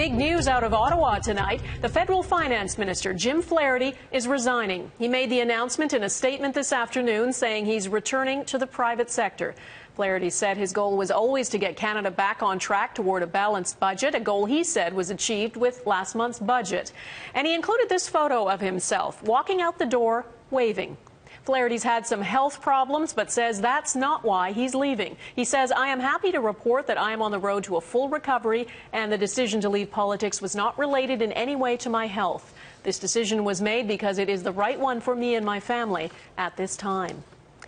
big news out of Ottawa tonight. The federal finance minister, Jim Flaherty, is resigning. He made the announcement in a statement this afternoon saying he's returning to the private sector. Flaherty said his goal was always to get Canada back on track toward a balanced budget, a goal he said was achieved with last month's budget. And he included this photo of himself walking out the door, waving. Flaherty's had some health problems, but says that's not why he's leaving. He says, "I am happy to report that I am on the road to a full recovery, and the decision to leave politics was not related in any way to my health. This decision was made because it is the right one for me and my family at this time."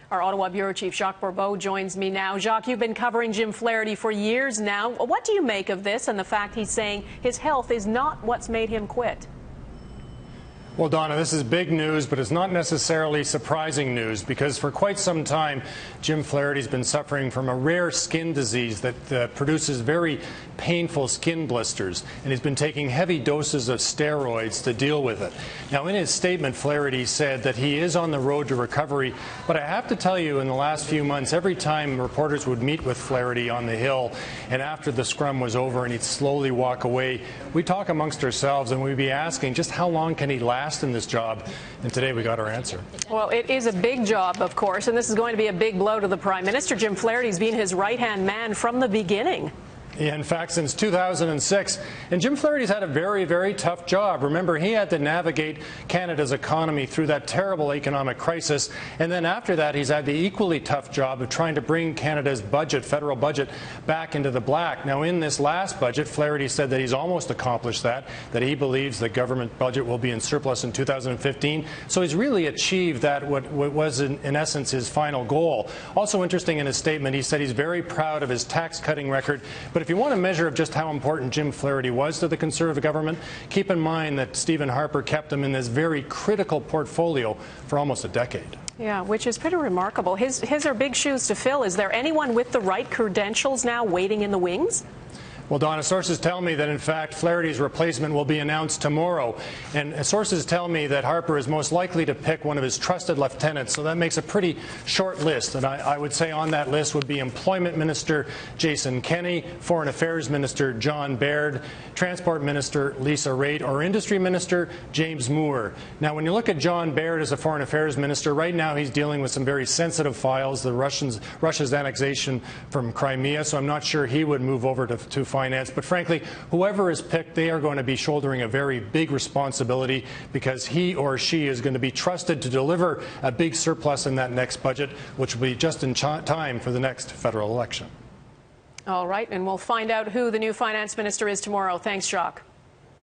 Our Ottawa Bureau Chief Jacques Bourbeau joins me now. Jacques, you've been covering Jim Flaherty for years now. What do you make of this and the fact he's saying his health is not what's made him quit? Well, Donna, this is big news, but it's not necessarily surprising news because for quite some time, Jim Flaherty's been suffering from a rare skin disease that produces very painful skin blisters, and he's been taking heavy doses of steroids to deal with it. Now, in his statement, Flaherty said that he is on the road to recovery, but I have to tell you, in the last few months, every time reporters would meet with Flaherty on the Hill, and after the scrum was over and he'd slowly walk away, we'd talk amongst ourselves and we'd be asking just how long can he last in this job, and today we got our answer. Well, it is a big job, of course, and this is going to be a big blow to the Prime Minister. Jim Flaherty's been his right-hand man from the beginning. Yeah, in fact, since 2006. And Jim Flaherty's had a very, very tough job. Remember, he had to navigate Canada's economy through that terrible economic crisis. And then after that, he's had the equally tough job of trying to bring Canada's budget, federal budget, back into the black. Now, in this last budget, Flaherty said that he's almost accomplished that he believes the government budget will be in surplus in 2015. So he's really achieved that, what was in essence his final goal. Also interesting in his statement, he said he's very proud of his tax-cutting record. But if you want a measure of just how important Jim Flaherty was to the Conservative government, keep in mind that Stephen Harper kept him in this very critical portfolio for almost a decade. Yeah, which is pretty remarkable. His are big shoes to fill. Is there anyone with the right credentials now waiting in the wings? Well, Donna, sources tell me that, in fact, Flaherty's replacement will be announced tomorrow. And sources tell me that Harper is most likely to pick one of his trusted lieutenants. So that makes a pretty short list. And I would say on that list would be Employment Minister Jason Kenney, Foreign Affairs Minister John Baird, Transport Minister Lisa Raitt, or Industry Minister James Moore. Now, when you look at John Baird as a Foreign Affairs Minister, right now he's dealing with some very sensitive files, Russia's annexation from Crimea. So I'm not sure he would move over to finance, but frankly, whoever is picked, they are going to be shouldering a very big responsibility because he or she is going to be trusted to deliver a big surplus in that next budget, which will be just in time for the next federal election. All right, and we'll find out who the new finance minister is tomorrow. Thanks, Jacques.